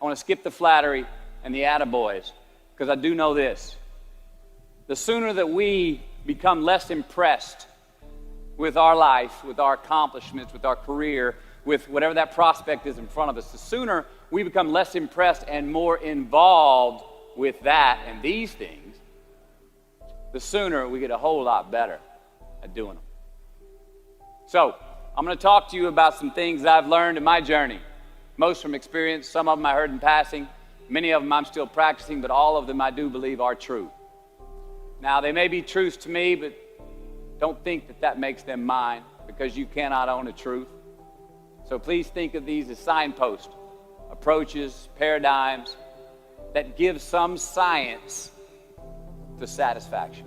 I want to skip the flattery and the attaboys, because I do know this. The sooner that we become less impressed with our life, with our accomplishments, with our career, with whatever that prospect is in front of us, the sooner we become less impressed and more involved with that and these things, the sooner we get a whole lot better at doing them. So, I'm going to talk to you about some things that I've learned in my journey. Most from experience, some of them I heard in passing, many of them I'm still practicing, but all of them I do believe are true. Now, they may be truths to me, but don't think that that makes them mine, because you cannot own a truth. So please think of these as signposts, approaches, paradigms that give some science to satisfaction.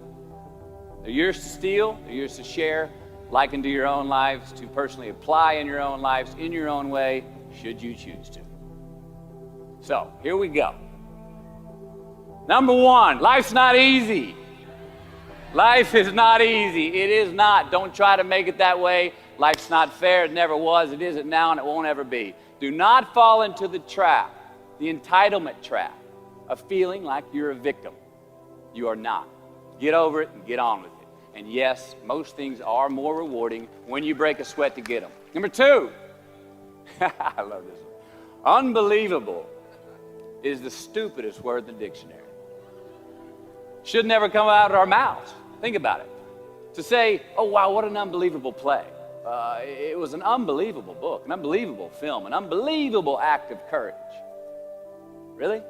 They're yours to steal, they're yours to share, liken to your own lives, to personally apply in your own lives, in your own way, should you choose to. So, here we go. Number one, life's not easy. Life is not easy. It is not. Don't try to make it that way. Life's not fair. It never was. It isn't now, and it won't ever be. Do not fall into the trap, the entitlement trap, of feeling like you're a victim. You are not. Get over it and get on with it. And yes, most things are more rewarding when you break a sweat to get them. Number two, I love this one. Unbelievable is the stupidest word in the dictionary. Should never come out of our mouths. Think about it. To say, oh wow, what an unbelievable play. It was an unbelievable book, an unbelievable film, an unbelievable act of courage. Really?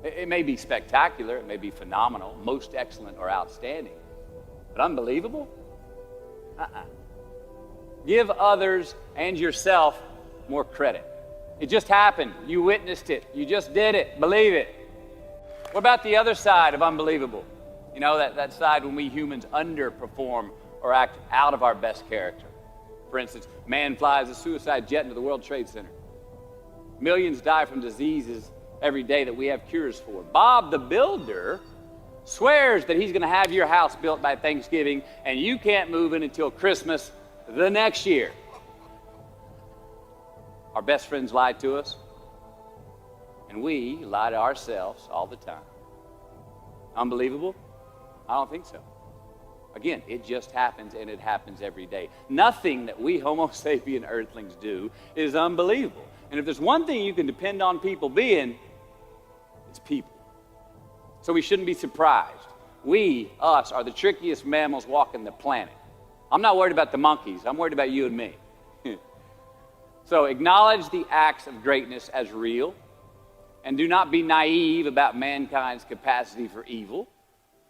It may be spectacular, it may be phenomenal, most excellent or outstanding, but unbelievable? Give others and yourself more credit. It just happened. You witnessed it. You just did it. Believe it. What about the other side of unbelievable? You know, that side when we humans underperform or act out of our best character. For instance, man flies a suicide jet into the World Trade Center. Millions die from diseases every day that we have cures for. Bob the Builder swears that he's going to have your house built by Thanksgiving, and you can't move in until Christmas the next year. Our best friends lie to us, and we lie to ourselves all the time. Unbelievable? I don't think so. Again, it just happens, and it happens every day. Nothing that we Homo sapien earthlings do is unbelievable. And if there's one thing you can depend on people being, it's people. So we shouldn't be surprised. We, us, are the trickiest mammals walking the planet. I'm not worried about the monkeys. I'm worried about you and me. So acknowledge the acts of greatness as real, and do not be naive about mankind's capacity for evil,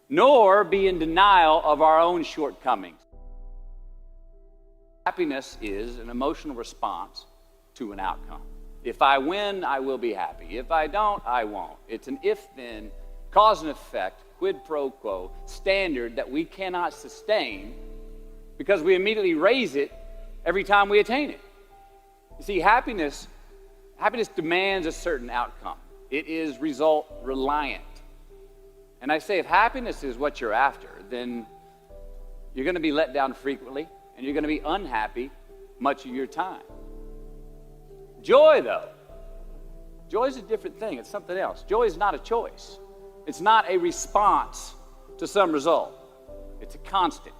nor be in denial of our own shortcomings. Happiness is an emotional response to an outcome. If I win, I will be happy. If I don't, I won't. It's an if-then, cause and effect, quid pro quo standard that we cannot sustain because we immediately raise it every time we attain it. You see, happiness demands a certain outcome. It is result reliant. And I say, if happiness is what you're after, then you're going to be let down frequently, and you're going to be unhappy much of your time. Joy, though, joy is a different thing. It's something else. Joy is not a choice. It's not a response to some result. It's a constant.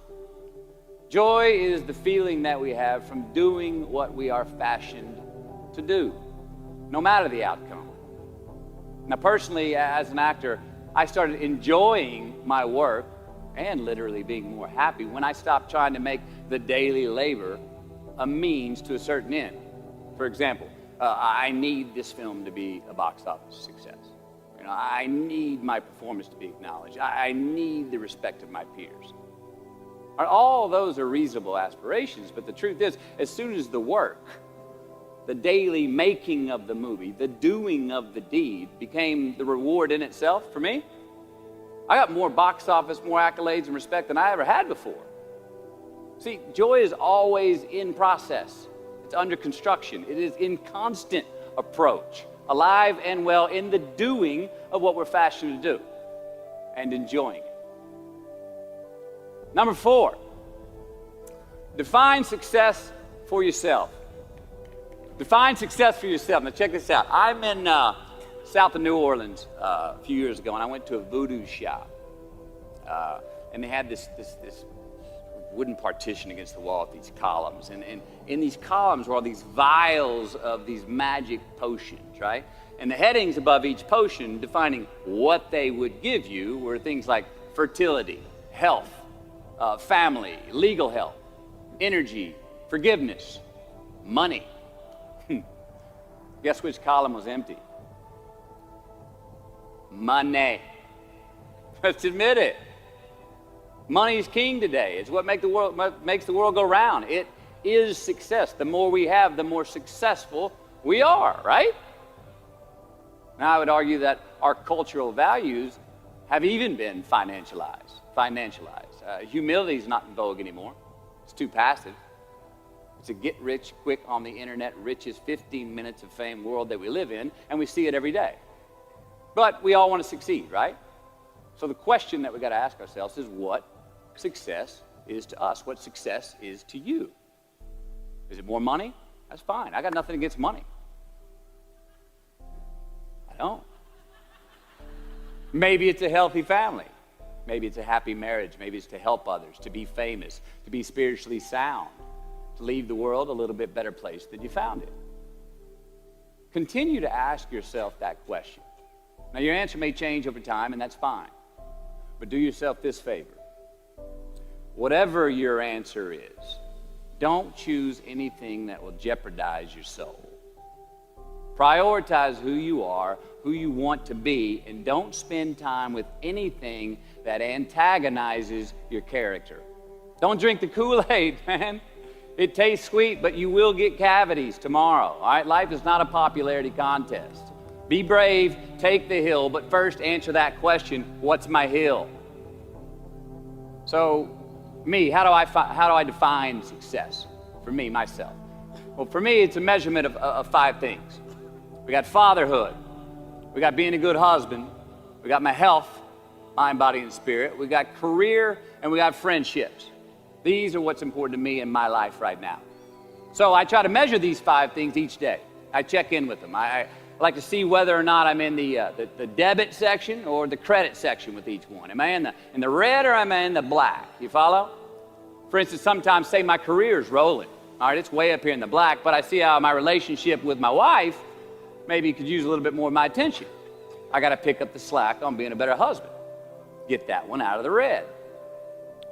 Joy is the feeling that we have from doing what we are fashioned to do, no matter the outcome. Now, personally, as an actor, I started enjoying my work and literally being more happy when I stopped trying to make the daily labor a means to a certain end. For example, I need this film to be a box office success. You know, I need my performance to be acknowledged. I need the respect of my peers. All those are reasonable aspirations, but the truth is, as soon as the work, the daily making of the movie, the doing of the deed became the reward in itself for me, I got more box office, more accolades and respect than I ever had before. See, joy is always in process. It's under construction. It is in constant approach, alive and well in the doing of what we're fashioned to do and enjoying it. Number 4, define success for yourself. Define success for yourself. Now check this out. I'm in south of New Orleans a few years ago, and I went to a voodoo shop. And they had this wooden partition against the wall with these columns. And in these columns were all these vials of these magic potions, right? And the headings above each potion defining what they would give you were things like fertility, health, family, legal help, energy, forgiveness, money. Guess which column was empty? Money. Let's admit it. Money is king today. It's what makes the world go round. It is success. The more we have, the more successful we are, right? Now, I would argue that our cultural values have even been financialized. Humility is not in vogue anymore. It's too passive. It's a get-rich-quick on the internet, richest 15 minutes of fame world that we live in, and we see it every day. But we all want to succeed, right? So the question that we got to ask ourselves is what success is to us, what success is to you. Is it more money? That's fine. I got nothing against money. I don't. Maybe it's a healthy family. Maybe it's a happy marriage. Maybe it's to help others, to be famous, to be spiritually sound, to leave the world a little bit better place than you found it. Continue to ask yourself that question. Now, your answer may change over time, and that's fine. But do yourself this favor. Whatever your answer is, don't choose anything that will jeopardize your soul. Prioritize who you are, who you want to be, and don't spend time with anything that antagonizes your character. Don't drink the Kool-Aid, man. It tastes sweet, but you will get cavities tomorrow, all right? Life is not a popularity contest. Be brave, take the hill, but first answer that question, what's my hill? So, how do I define success? For me, myself. Well, for me, it's a measurement of 5 things. We got fatherhood. We got being a good husband. We got my health, mind, body, and spirit. We got career, and we got friendships. These are what's important to me in my life right now. So I try to measure these 5 things each day. I check in with them. I like to see whether or not I'm in the debit section or the credit section with each one. Am I in the red or am I in the black? You follow? For instance, sometimes say my career's rolling. All right, it's way up here in the black, but I see how my relationship with my wife maybe could use a little bit more of my attention. I got to pick up the slack on being a better husband. Get that one out of the red.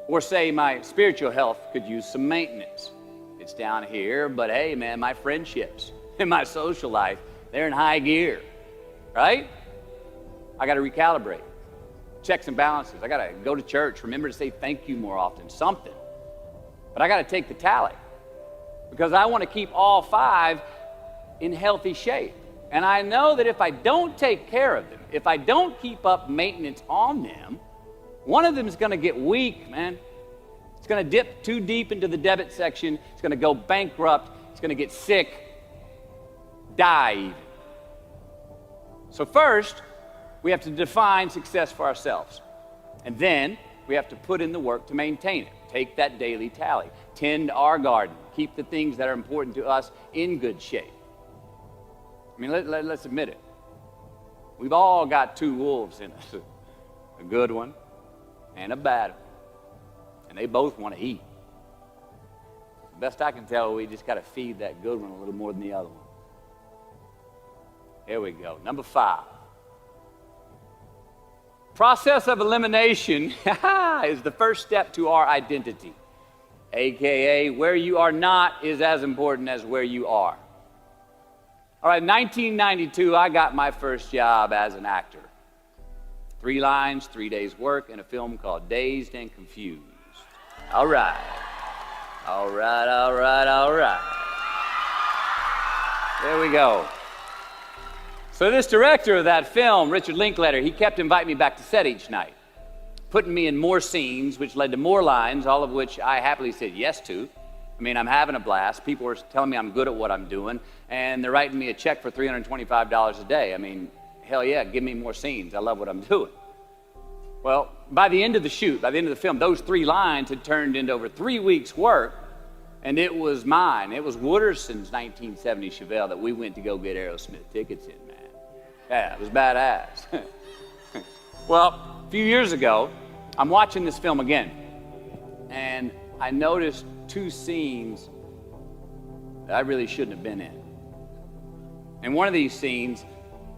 Or say my spiritual health could use some maintenance. It's down here, but hey, man, my friendships and my social life, they're in high gear, right? I got to recalibrate. Checks and balances. I got to go to church. Remember to say thank you more often, something. But I got to take the tally because I want to keep all 5 in healthy shape. And I know that if I don't take care of them, if I don't keep up maintenance on them, one of them is going to get weak, man. It's going to dip too deep into the debit section. It's going to go bankrupt. It's going to get sick, die even. So first, we have to define success for ourselves. And then we have to put in the work to maintain it. Take that daily tally. Tend our garden. Keep the things that are important to us in good shape. I mean, let's admit it. We've all got 2 wolves in us. A good one and a bad one. And they both want to eat. Best I can tell, we just got to feed that good one a little more than the other one. Here we go. Number 5. Process of elimination is the first step to our identity. AKA, where you are not is as important as where you are. All right, 1992, I got my first job as an actor. 3 lines, 3 days work in a film called Dazed and Confused. All right. All right, all right, all right. There we go. So this director of that film, Richard Linklater, he kept inviting me back to set each night, putting me in more scenes, which led to more lines, all of which I happily said yes to. I mean, I'm having a blast. People are telling me I'm good at what I'm doing, and they're writing me a check for $325 a day. I mean, hell yeah, give me more scenes. I love what I'm doing. Well, by the end of the shoot, by the end of the film, those 3 lines had turned into over 3 weeks' work, And it was mine. It was Wooderson's 1970 Chevelle that we went to go get Aerosmith tickets in, man. Yeah, it was badass. Well, a few years ago, I'm watching this film again, and I noticed two scenes that I really shouldn't have been in. In one of these scenes,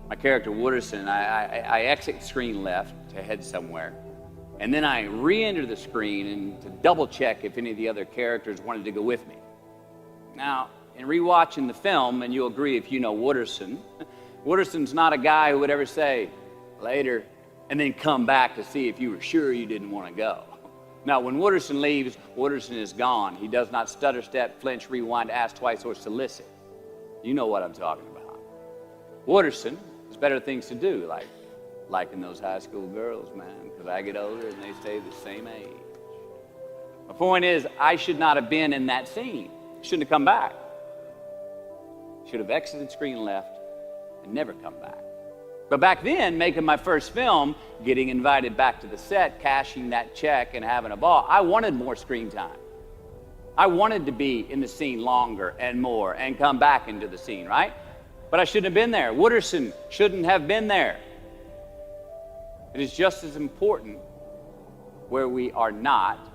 my character Wooderson, I exit screen left to head somewhere, and then I re-enter the screen and to double check if any of the other characters wanted to go with me. Now, in rewatching the film, and you'll agree if you know Wooderson, Wooderson's not a guy who would ever say, later, and then come back to see if you were sure you didn't want to go. Now, when Wooderson leaves, Wooderson is gone. He does not stutter, step, flinch, rewind, ask twice, or solicit. You know what I'm talking about. Wooderson has better things to do, like liking those high school girls, man, because I get older and they stay the same age. My point is, I should not have been in that scene. Shouldn't have come back. Should have exited screen left and never come back. But back then, making my first film, getting invited back to the set, cashing that check and having a ball, I wanted more screen time. I wanted to be in the scene longer and more and come back into the scene, right? But I shouldn't have been there. Wooderson shouldn't have been there. It is just as important where we are not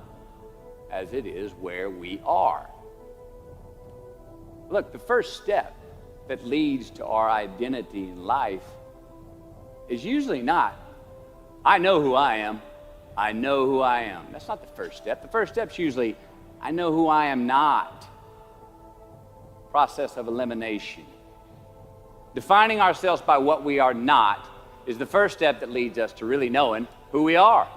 as it is where we are. Look, the first step that leads to our identity in life is usually not, I know who I am. I know who I am. That's not the first step. The first step's usually, I know who I am not. Process of elimination. Defining ourselves by what we are not is the first step that leads us to really knowing who we are.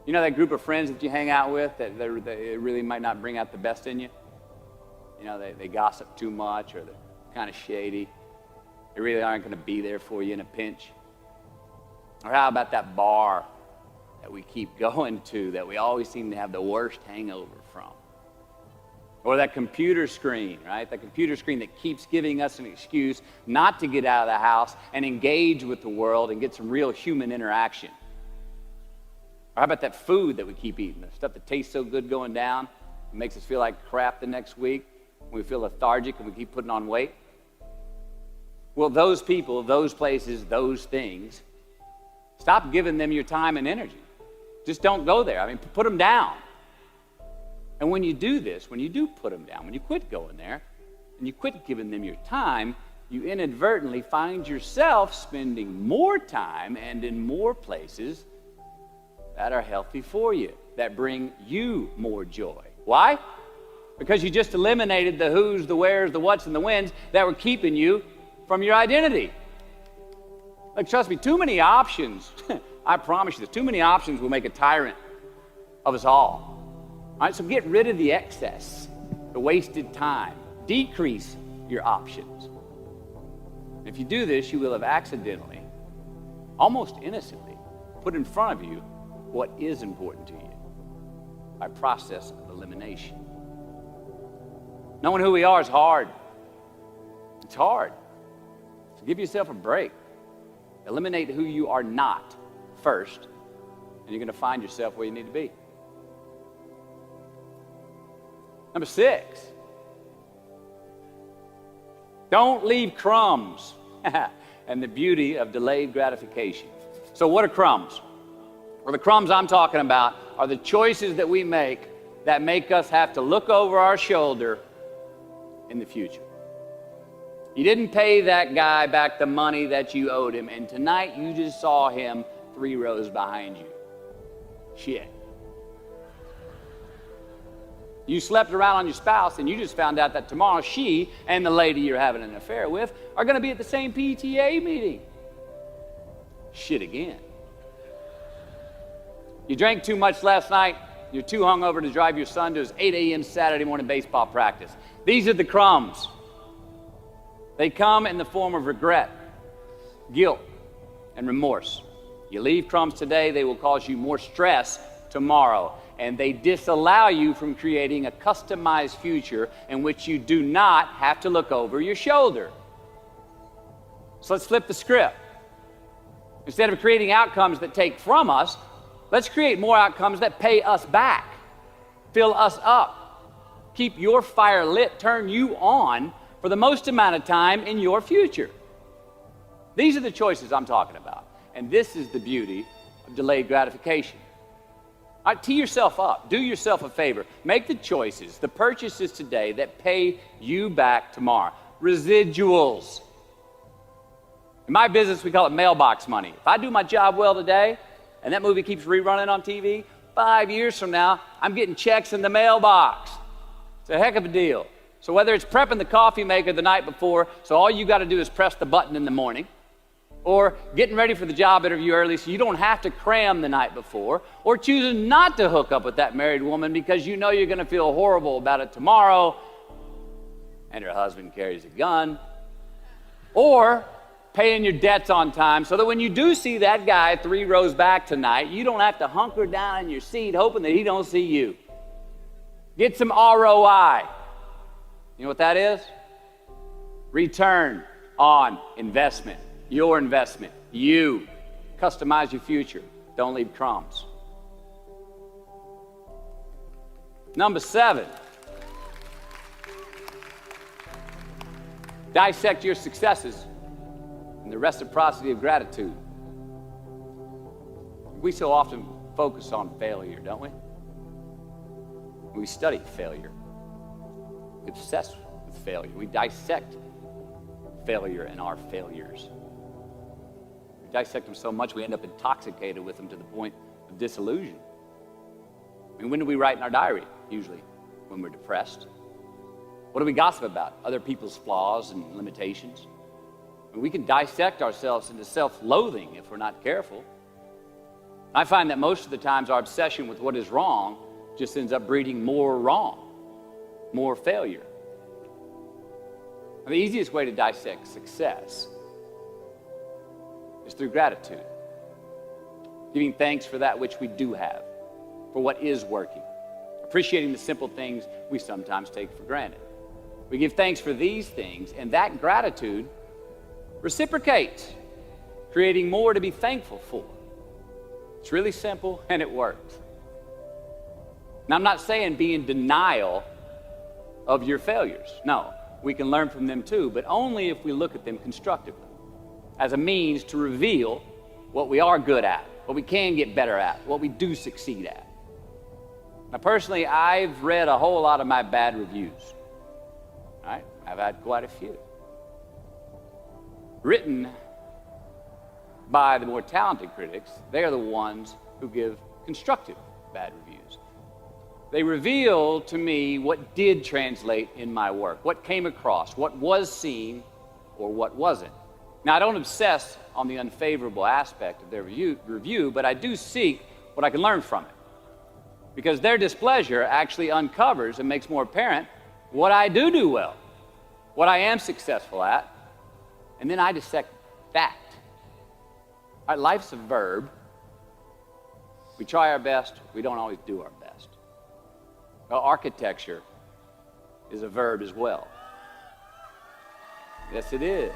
You know that group of friends that you hang out with that they really might not bring out the best in you? You know, they gossip too much, or they're kind of shady. They really aren't going to be there for you in a pinch. Or how about that bar that we keep going to that we always seem to have the worst hangover from? Or that computer screen, right? That computer screen that keeps giving us an excuse not to get out of the house and engage with the world and get some real human interaction. Or how about that food that we keep eating, the stuff that tastes so good going down, it makes us feel like crap the next week, we feel lethargic and we keep putting on weight? Well, those people, those places, those things, stop giving them your time and energy. Just don't go there. I mean, put them down. And when you do this, when you do put them down, when you quit going there, and you quit giving them your time, you inadvertently find yourself spending more time and in more places that are healthy for you, that bring you more joy. Why? Because you just eliminated the who's, the where's, the what's, and the when's that were keeping you from your identity. Like, trust me, too many options, I promise you this, too many options will make a tyrant of us all. All right, so get rid of the excess, the wasted time. Decrease your options. If you do this, you will have accidentally, almost innocently, put in front of you what is important to you by process of elimination. Knowing who we are is hard. It's hard. So give yourself a break. Eliminate who you are not first, and you're going to find yourself where you need to be. Number 6, don't leave crumbs and the beauty of delayed gratification. So what are crumbs? Well, the crumbs I'm talking about are the choices that we make that make us have to look over our shoulder in the future. You didn't pay that guy back the money that you owed him, and tonight you just saw him 3 rows behind you. Shit. You slept around on your spouse, and you just found out that tomorrow she and the lady you're having an affair with are going to be at the same PTA meeting. Shit again. You drank too much last night. You're too hungover to drive your son to his 8 a.m. Saturday morning baseball practice. These are the crumbs. They come in the form of regret, guilt, and remorse. You leave crumbs today, they will cause you more stress tomorrow. And they disallow you from creating a customized future in which you do not have to look over your shoulder. So let's flip the script. Instead of creating outcomes that take from us, let's create more outcomes that pay us back, fill us up, keep your fire lit, turn you on for the most amount of time in your future. These are the choices I'm talking about. And this is the beauty of delayed gratification. All right, tee yourself up. Do yourself a favor. Make the choices, the purchases today that pay you back tomorrow. Residuals. In my business, we call it mailbox money. If I do my job well today, and that movie keeps rerunning on TV, 5 years from now, I'm getting checks in the mailbox. It's a heck of a deal. So whether it's prepping the coffee maker the night before, so all you got to do is press the button in the morning, or getting ready for the job interview early so you don't have to cram the night before, or choosing not to hook up with that married woman because you know you're going to feel horrible about it tomorrow, and her husband carries a gun, or paying your debts on time so that when you do see that guy 3 rows back tonight, you don't have to hunker down in your seat hoping that he don't see you. Get some ROI. You know what that is? Return on investment. Your investment. You. Customize your future. Don't leave crumbs. Number 7. Dissect your successes and the reciprocity of gratitude. We so often focus on failure, don't we? We study failure. We obsess with failure. We dissect failure and our failures. We dissect them so much we end up intoxicated with them to the point of disillusion. I mean, when do we write in our diary? Usually when we're depressed. What do we gossip about? Other people's flaws and limitations. And we can dissect ourselves into self-loathing if we're not careful. I find that most of the times our obsession with what is wrong just ends up breeding more wrong, more failure. And the easiest way to dissect success is through gratitude. Giving thanks for that which we do have, for what is working. Appreciating the simple things we sometimes take for granted. We give thanks for these things, and that gratitude reciprocates, creating more to be thankful for. It's really simple, and it works. Now, I'm not saying be in denial of your failures. No, we can learn from them too, but only if we look at them constructively, as a means to reveal what we are good at, what we can get better at, what we do succeed at. Now, personally, I've read a whole lot of my bad reviews. All right? I've had quite a few. Written by the more talented critics, they are the ones who give constructive bad reviews. They reveal to me what did translate in my work, what came across, what was seen, or what wasn't. Now, I don't obsess on the unfavorable aspect of their review, but I do seek what I can learn from it. Because their displeasure actually uncovers and makes more apparent what I do well, what I am successful at, and then I dissect that. All right, life's a verb. We try our best, we don't always do our best. Well, architecture is a verb as well. Yes, it is.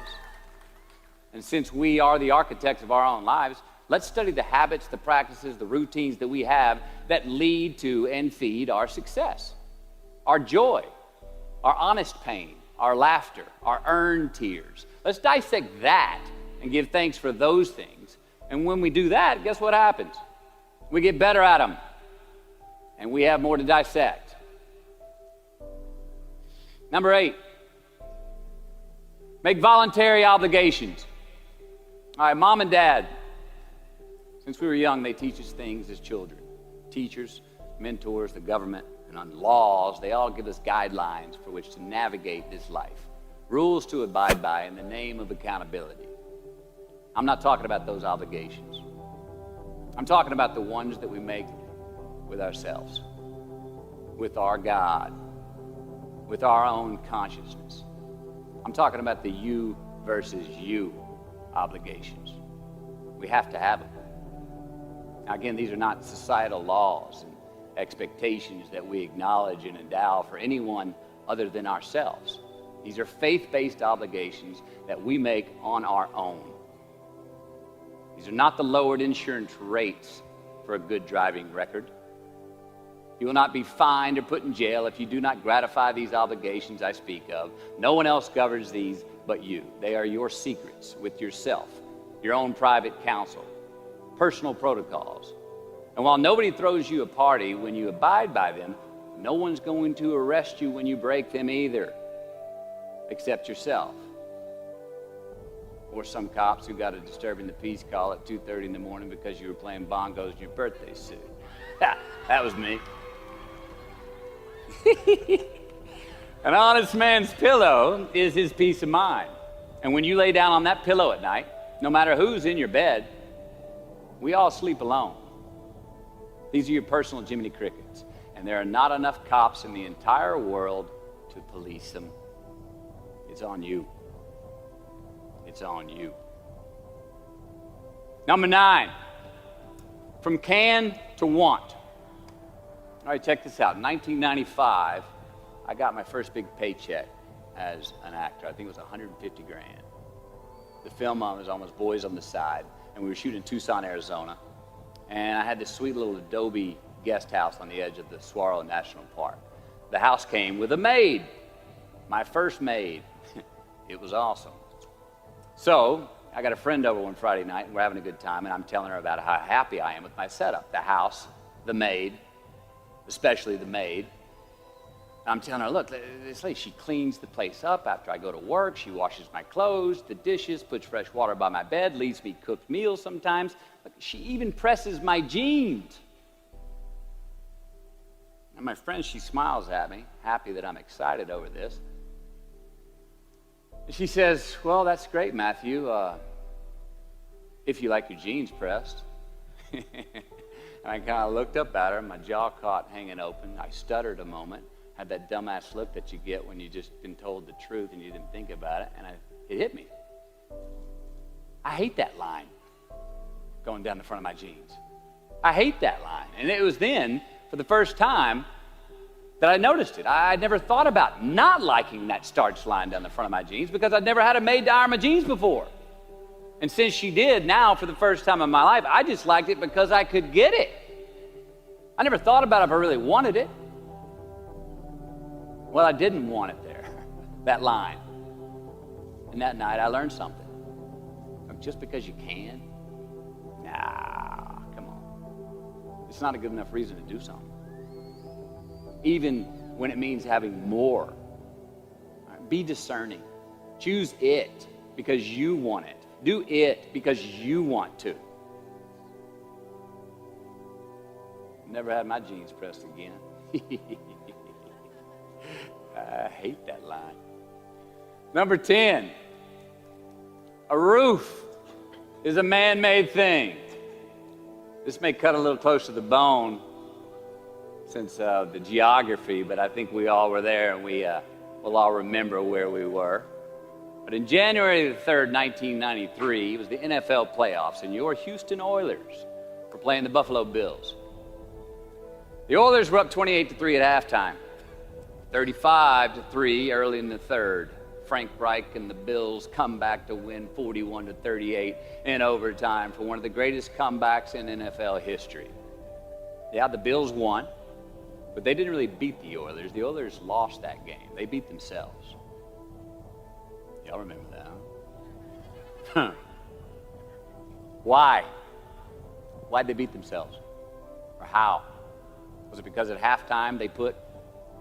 And since we are the architects of our own lives, let's study the habits, the practices, the routines that we have that lead to and feed our success, our joy, our honest pain, our laughter, our earned tears. Let's dissect that and give thanks for those things. And when we do that, guess what happens? We get better at them, and we have more to dissect. Number 8, make voluntary obligations. All right, mom and dad, since we were young, they teach us things as children. Teachers, mentors, the government, and on laws, they all give us guidelines for which to navigate this life. Rules to abide by in the name of accountability. I'm not talking about those obligations. I'm talking about the ones that we make with ourselves, with our God, with our own consciousness. I'm talking about the you versus you obligations. We have to have them. Now, again, these are not societal laws and expectations that we acknowledge and endow for anyone other than ourselves. These are faith-based obligations that we make on our own. These are not the lowered insurance rates for a good driving record. You will not be fined or put in jail if you do not gratify these obligations I speak of. No one else governs these but you. They are your secrets with yourself, your own private counsel, personal protocols. And while nobody throws you a party when you abide by them, no one's going to arrest you when you break them either, except yourself. Or some cops who got a disturbing the peace call at 2:30 in the morning because you were playing bongos in your birthday suit. That was me. An honest man's pillow is his peace of mind. And when you lay down on that pillow at night, no matter who's in your bed, we all sleep alone. These are your personal Jiminy Crickets. And there are not enough cops in the entire world to police them. It's on you. It's on you. Number 9, from can to want. All right, check this out. In 1995, I got my first big paycheck as an actor. I think it was $150 grand. The film was on was Boys on the Side, and we were shooting in Tucson, Arizona. And I had this sweet little adobe guest house on the edge of the Saguaro National Park. The house came with a maid, my first maid. It was awesome. So I got a friend over one Friday night, and we're having a good time, and I'm telling her about how happy I am with my setup. The house, the maid, especially the maid. I'm telling her, look, this lady, she cleans the place up after I go to work. She washes my clothes, the dishes, puts fresh water by my bed, leaves me cooked meals sometimes. Look, she even presses my jeans. And my friend, she smiles at me, happy that I'm excited over this. And she says, well, that's great, Matthew, if you like your jeans pressed. And I kind of looked up at her, my jaw caught hanging open. I stuttered a moment. Had that dumbass look that you get when you just been told the truth and you didn't think about it, and it hit me. I hate that line going down the front of my jeans. I hate that line. And it was then, for the first time, that I noticed it. I'd never thought about not liking that starched line down the front of my jeans because I'd never had a maid to iron my jeans before. And since she did, now, for the first time in my life, I just liked it because I could get it. I never thought about if I really wanted it. Well, I didn't want it there, that line. And that night I learned something. Just because you can, nah, come on. It's not a good enough reason to do something. Even when it means having more. Right? Be discerning. Choose it because you want it. Do it because you want to. Never had my jeans pressed again. I hate that line. Number 10, a roof is a man-made thing. This may cut a little close to the bone since the geography, but I think we all were there and we'll all remember where we were. But in January the 3rd, 1993, it was the NFL playoffs, and your Houston Oilers were playing the Buffalo Bills. The Oilers were up 28-3 at halftime. 35-3 early in the third. Frank Reich and the Bills come back to win 41-38 in overtime for one of the greatest comebacks in NFL history. Yeah, the Bills won, but they didn't really beat the Oilers. The Oilers lost that game. They beat themselves. Y'all remember that, huh? Why? Why'd they beat themselves? Or how? Was it because at halftime they put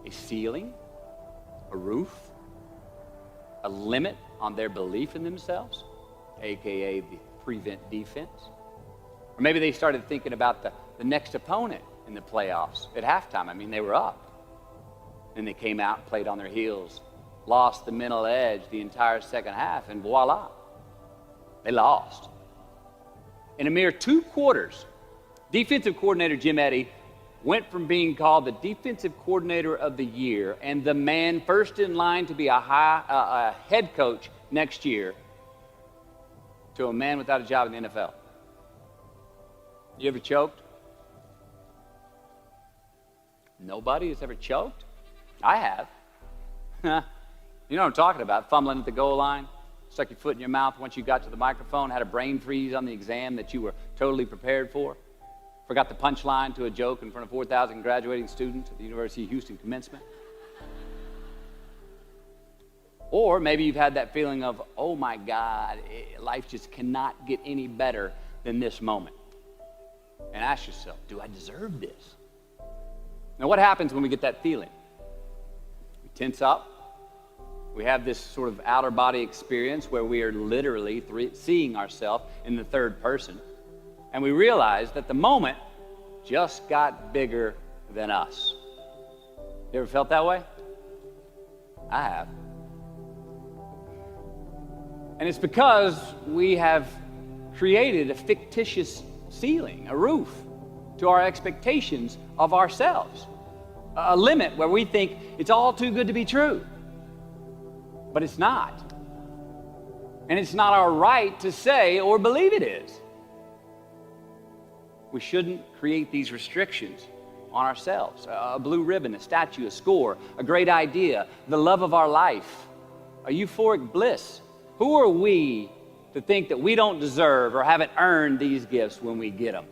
a ceiling, a roof, a limit on their belief in themselves, aka the prevent defense? Or maybe they started thinking about the next opponent in the playoffs at halftime. I mean, they were up. And they came out and played on their heels, lost the mental edge the entire second half, and voila, they lost. In a mere 2 quarters, defensive coordinator Jim Eddy went from being called the defensive coordinator of the year and the man first in line to be a head coach next year to a man without a job in the NFL. You ever choked? Nobody has ever choked? I have. You know what I'm talking about, fumbling at the goal line, stuck your foot in your mouth once you got to the microphone, had a brain freeze on the exam that you were totally prepared for Forgot the punchline to a joke in front of 4,000 graduating students at the University of Houston commencement. Or maybe you've had that feeling of, oh my God, life just cannot get any better than this moment. And ask yourself, do I deserve this? Now, what happens when we get that feeling? We tense up. We have this sort of outer body experience where we are literally seeing ourselves in the third person. And we realize that the moment just got bigger than us. You ever felt that way? I have. And it's because we have created a fictitious ceiling, a roof, to our expectations of ourselves. A limit where we think it's all too good to be true. But it's not. And it's not our right to say or believe it is. We shouldn't create these restrictions on ourselves. A blue ribbon, a statue, a score, a great idea, the love of our life, a euphoric bliss. Who are we to think that we don't deserve or haven't earned these gifts when we get them?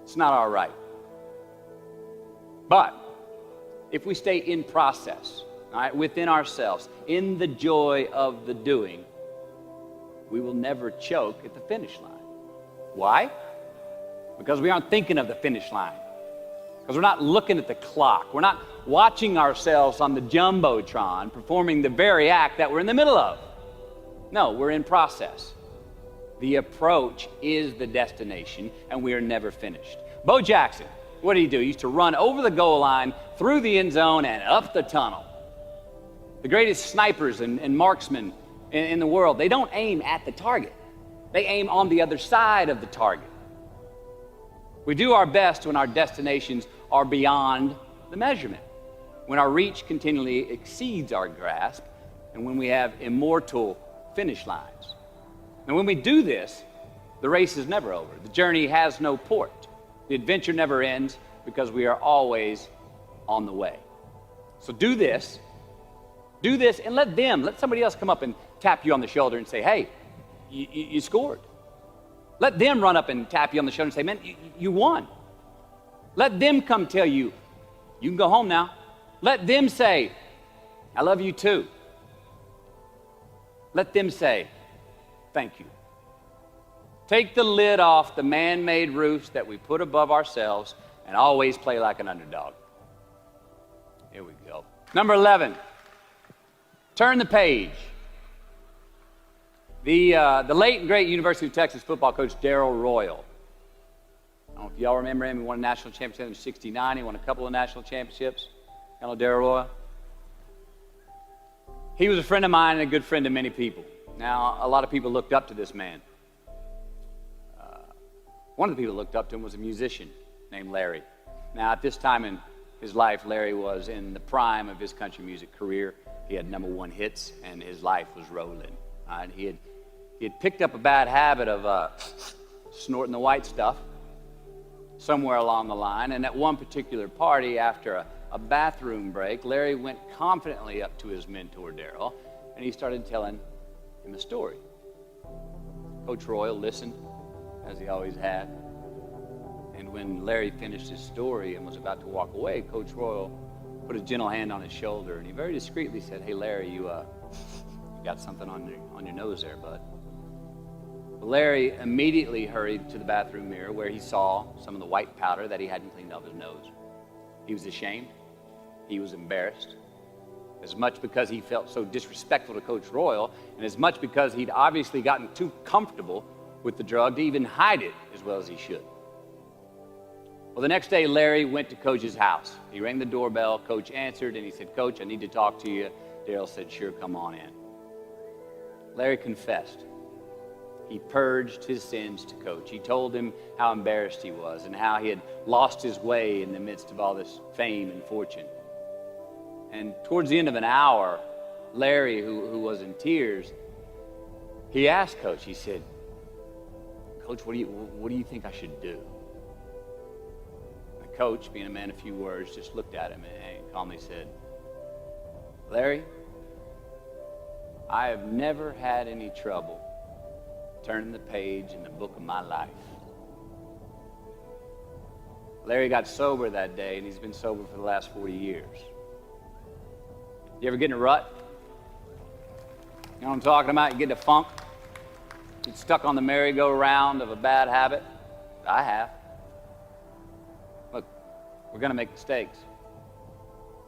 It's not our right. But if we stay in process, all right, within ourselves, in the joy of the doing, we will never choke at the finish line. Why? Because we aren't thinking of the finish line. Because we're not looking at the clock. We're not watching ourselves on the Jumbotron performing the very act that we're in the middle of. No, we're in process. The approach is the destination, and we are never finished. Bo Jackson, what did he do? He used to run over the goal line, through the end zone, and up the tunnel. The greatest snipers and marksmen in the world, they don't aim at the target. They aim on the other side of the target. We do our best when our destinations are beyond the measurement, when our reach continually exceeds our grasp, and when we have immortal finish lines. And when we do this, the race is never over. The journey has no port. The adventure never ends because we are always on the way. So do this, and let somebody else come up and tap you on the shoulder and say, hey, you scored. Let them run up and tap you on the shoulder and say, man, you won. Let them come tell you, you can go home now. Let them say, I love you too. Let them say, thank you. Take the lid off the man-made roofs that we put above ourselves and always play like an underdog. Here we go. Number 11, turn the page. The late and great University of Texas football coach, Darrell Royal. I don't know if y'all remember him. He won a national championship in '69. He won a couple of national championships. Hello, Darrell Royal. He was a friend of mine and a good friend of many people. Now, a lot of people looked up to this man. One of the people who looked up to him was a musician named Larry. Now, at this time in his life, Larry was in the prime of his country music career. He had #1 hits, and his life was rolling. He had picked up a bad habit of snorting the white stuff somewhere along the line, and at one particular party, after a bathroom break, Larry went confidently up to his mentor, Darrell, and he started telling him a story. Coach Royal listened, as he always had, and when Larry finished his story and was about to walk away, Coach Royal put a gentle hand on his shoulder, and he very discreetly said, hey, Larry, you got something on your nose there, bud. Larry immediately hurried to the bathroom mirror where he saw some of the white powder that he hadn't cleaned off his nose. He was ashamed. He was embarrassed, as much because he felt so disrespectful to Coach Royal, and as much because he'd obviously gotten too comfortable with the drug to even hide it as well as he should. Well, the next day, Larry went to Coach's house. He rang the doorbell. Coach answered, and he said, Coach, I need to talk to you. Darrell said, sure, come on in. Larry confessed. He purged his sins to Coach. He told him how embarrassed he was and how he had lost his way in the midst of all this fame and fortune. And towards the end of an hour, Larry, who was in tears, he asked Coach, he said, Coach, what do you think I should do? The coach, being a man of few words, just looked at him and calmly said, Larry, I have never had any trouble turning the page in the book of my life. Larry got sober that day, and he's been sober for the last 40 years. You ever get in a rut? You know what I'm talking about? You get in a funk? Get stuck on the merry-go-round of a bad habit? I have. Look, we're going to make mistakes.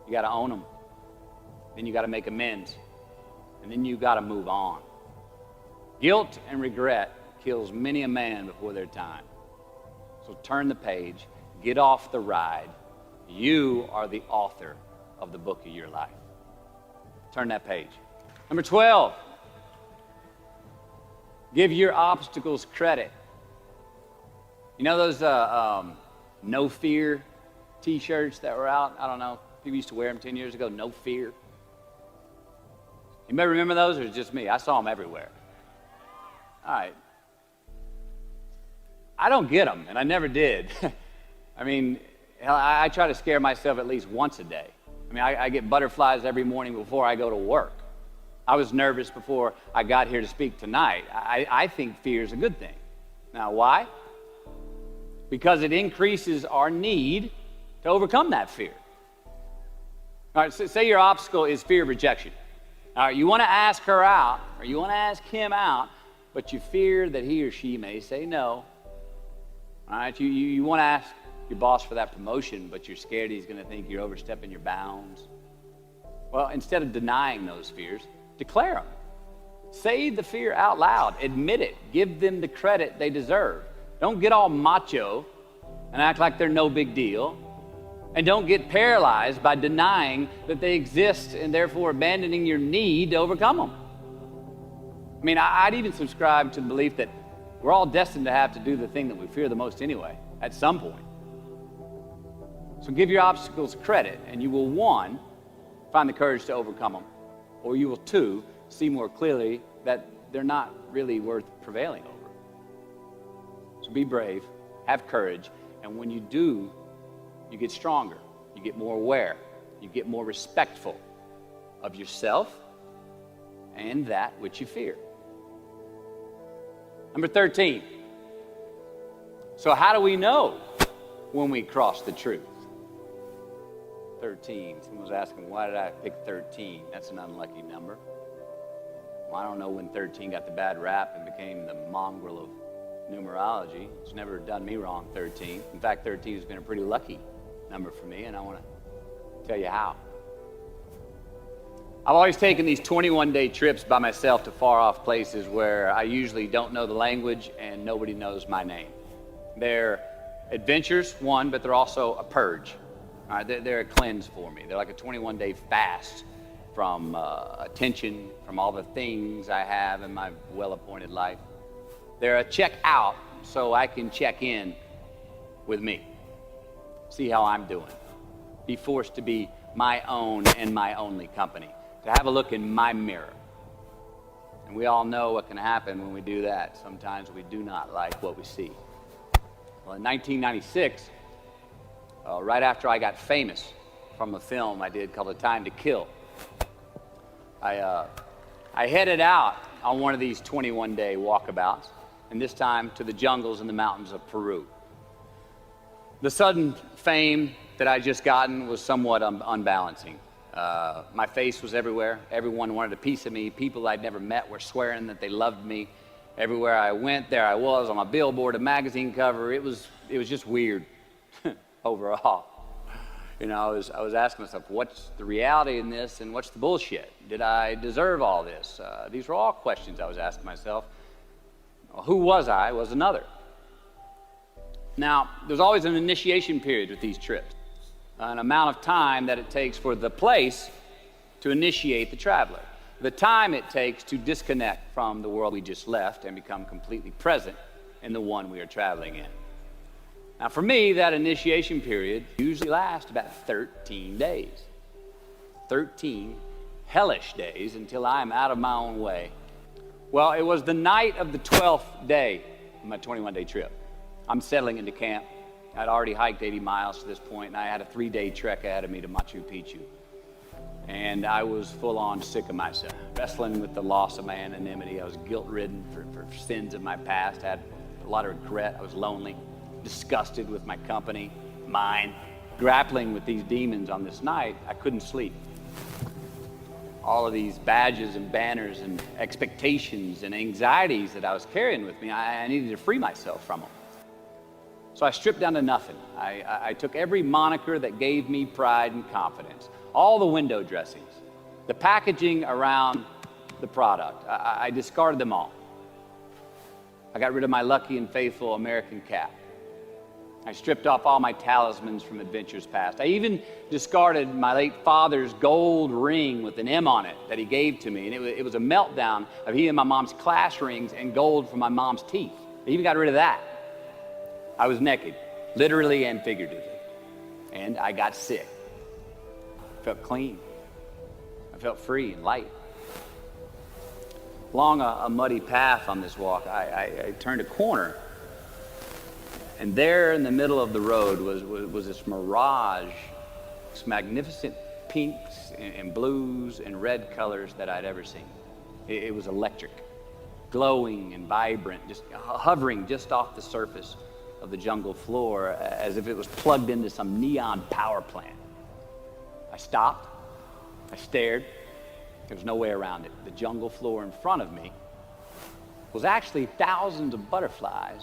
You got to own them. Then you got to make amends. And then you got to move on. Guilt and regret kills many a man before their time. So turn the page. Get off the ride. You are the author of the book of your life. Turn that page. Number 12. Give your obstacles credit. You know those no fear t-shirts that were out? I don't know. People used to wear them 10 years ago. No fear. You may remember those, or it's just me? I saw them everywhere. All right. I don't get them, and I never did. I mean, hell, I try to scare myself at least once a day. I mean, I get butterflies every morning before I go to work. I was nervous before I got here to speak tonight. I think fear is a good thing. Now, why? Because it increases our need to overcome that fear. All right, so say your obstacle is fear of rejection. All right, you want to ask her out, or you want to ask him out, but you fear that he or she may say no. All right, you want to ask your boss for that promotion, but you're scared he's going to think you're overstepping your bounds. Well, instead of denying those fears, declare them. Say the fear out loud. Admit it. Give them the credit they deserve. Don't get all macho and act like they're no big deal. And don't get paralyzed by denying that they exist and therefore abandoning your need to overcome them. I mean, I'd even subscribe to the belief that we're all destined to have to do the thing that we fear the most anyway, at some point. So give your obstacles credit, and you will, 1, find the courage to overcome them, or you will, 2, see more clearly that they're not really worth prevailing over. So be brave, have courage, and when you do, you get stronger, you get more aware, you get more respectful of yourself and that which you fear. Number 13. So how do we know when we cross the truth? 13. Someone was asking, why did I pick 13? That's an unlucky number. Well, I don't know when 13 got the bad rap and became the mongrel of numerology. It's never done me wrong, 13. In fact, 13 has been a pretty lucky number for me, and I want to tell you how. I've always taken these 21-day trips by myself to far-off places where I usually don't know the language and nobody knows my name. They're adventures, 1, but they're also a purge. All right, they're a cleanse for me. They're like a 21-day fast from attention, from all the things I have in my well-appointed life. They're a check out so I can check in with me, see how I'm doing, be forced to be my own and my only company, to have a look in my mirror. And we all know what can happen when we do that. Sometimes we do not like what we see. Well, in 1996, right after I got famous from a film I did called A Time to Kill, I headed out on one of these 21-day walkabouts, and this time to the jungles and the mountains of Peru. The sudden fame that I just gotten was somewhat unbalancing. My face was everywhere. Everyone wanted a piece of me. People I'd never met were swearing that they loved me. Everywhere I went, there I was on a billboard, a magazine cover. It was just weird overall. You know, I was asking myself, what's the reality in this and what's the bullshit? Did I deserve all this? These were all questions I was asking myself. Who was I was another. Now, there's always an initiation period with these trips, an amount of time that it takes for the place to initiate the traveler, the time it takes to disconnect from the world we just left and become completely present in the one we are traveling in. Now, for me, that initiation period usually lasts about 13 days. 13 hellish days until I'm out of my own way. Well, it was the night of the 12th day of my 21-day trip. I'm settling into camp. I'd already hiked 80 miles to this point, and I had a 3-day trek ahead of me to Machu Picchu. And I was full-on sick of myself, wrestling with the loss of my anonymity. I was guilt-ridden for sins of my past. I had a lot of regret. I was lonely, disgusted with my company, mind, grappling with these demons on this night, I couldn't sleep. All of these badges and banners and expectations and anxieties that I was carrying with me, I needed to free myself from them. So I stripped down to nothing. I took every moniker that gave me pride and confidence, all the window dressings, the packaging around the product. I discarded them all. I got rid of my lucky and faithful American cap. I stripped off all my talismans from adventures past. I even discarded my late father's gold ring with an M on it that he gave to me. And it was a meltdown of he and my mom's class rings and gold from my mom's teeth. I even got rid of that. I was naked, literally and figuratively. And I got sick. I felt clean. I felt free and light. Along a muddy path on this walk, I turned a corner. And there in the middle of the road was this mirage, this magnificent pinks and blues and red colors that I'd ever seen. It was electric, glowing and vibrant, just hovering just off the surface of the jungle floor as if it was plugged into some neon power plant. I stopped, I stared. There was no way around it. The jungle floor in front of me was actually thousands of butterflies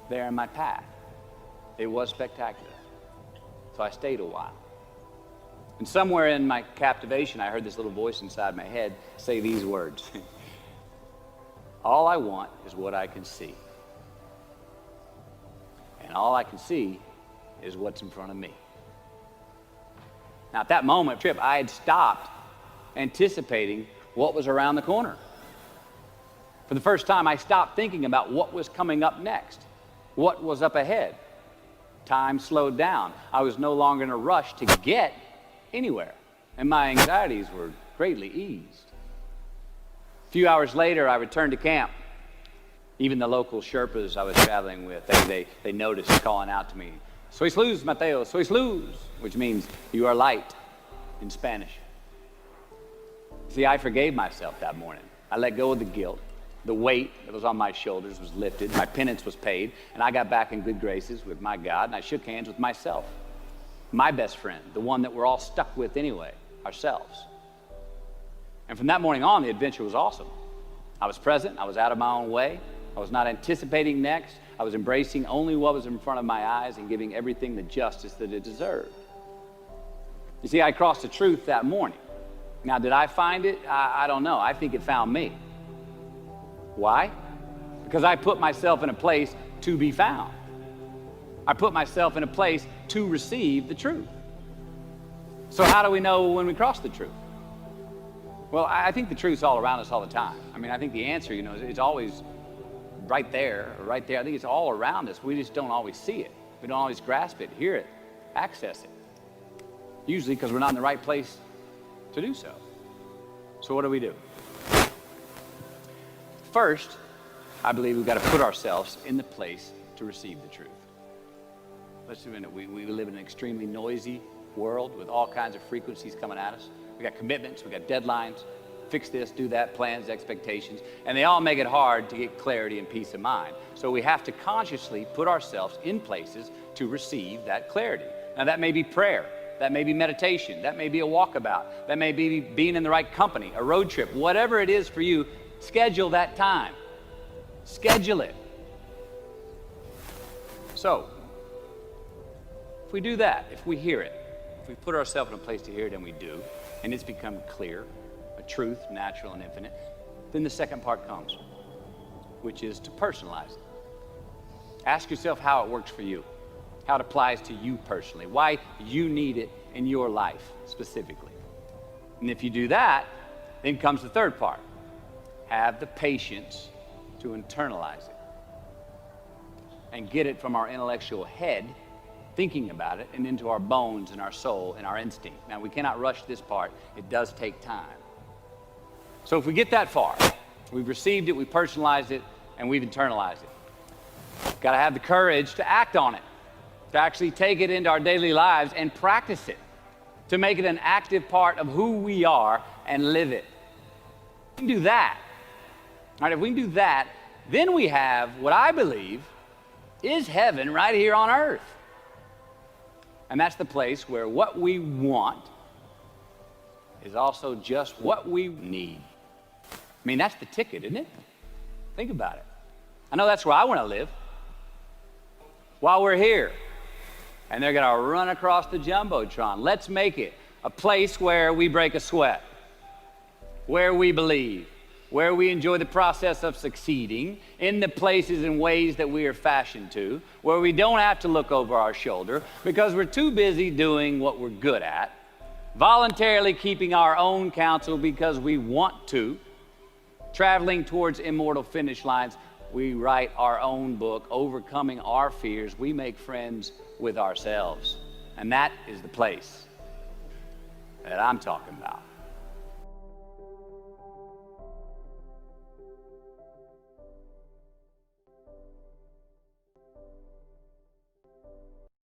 there in my path. It was spectacular. So I stayed a while. And somewhere in my captivation, I heard this little voice inside my head say these words. All I want is what I can see. And all I can see is what's in front of me. Now at that moment, trip, I had stopped anticipating what was around the corner. For the first time, I stopped thinking about what was coming up next. What was up ahead? Time slowed down. I was no longer in a rush to get anywhere, and my anxieties were greatly eased. A few hours later, I returned to camp. Even the local Sherpas I was traveling with, they noticed calling out to me, "Sois luz, Mateo, sois luz," which means you are light in Spanish. See, I forgave myself that morning. I let go of the guilt. The weight that was on my shoulders was lifted, my penance was paid, and I got back in good graces with my God, and I shook hands with myself, my best friend, the one that we're all stuck with anyway, ourselves. And from that morning on, the adventure was awesome. I was present, I was out of my own way, I was not anticipating next, I was embracing only what was in front of my eyes and giving everything the justice that it deserved. You see, I crossed the truth that morning. Now, did I find it? I don't know. I think it found me. Why? Because I put myself in a place to be found. I put myself in a place to receive the truth. So how do we know when we cross the truth? Well, I think the truth's all around us all the time. I mean, I think the answer, it's always right there. I think it's all around us. We just don't always see it. We don't always grasp it, hear it, access it. Usually because we're not in the right place to do so. So what do? First, I believe we've got to put ourselves in the place to receive the truth. Let's admit it, we live in an extremely noisy world with all kinds of frequencies coming at us. We got commitments, we got deadlines, fix this, do that, plans, expectations, and they all make it hard to get clarity and peace of mind. So we have to consciously put ourselves in places to receive that clarity. Now that may be prayer, that may be meditation, that may be a walkabout, that may be being in the right company, a road trip, whatever it is for you, schedule that time. Schedule it. So, if we do that, if we hear it, if we put ourselves in a place to hear it, and we do, and it's become clear, a truth, natural and infinite, then the second part comes, which is to personalize it. Ask yourself how it works for you, how it applies to you personally, why you need it in your life specifically. And if you do that, then comes the third part. Have the patience to internalize it and get it from our intellectual head, thinking about it, and into our bones and our soul and our instinct. Now, we cannot rush this part. It does take time. So if we get that far, we've received it, we personalized it, and we've internalized it. Got to have the courage to act on it, to actually take it into our daily lives and practice it, to make it an active part of who we are and live it. We can do that. All right, if we can do that, then we have what I believe is heaven right here on earth. And that's the place where what we want is also just what we need. I mean, that's the ticket, isn't it? Think about it. I know that's where I want to live. While we're here, and they're going to run across the Jumbotron, let's make it a place where we break a sweat, where we believe, where we enjoy the process of succeeding in the places and ways that we are fashioned to, where we don't have to look over our shoulder because we're too busy doing what we're good at, voluntarily keeping our own counsel because we want to, traveling towards immortal finish lines. We write our own book, overcoming our fears. We make friends with ourselves. And that is the place that I'm talking about.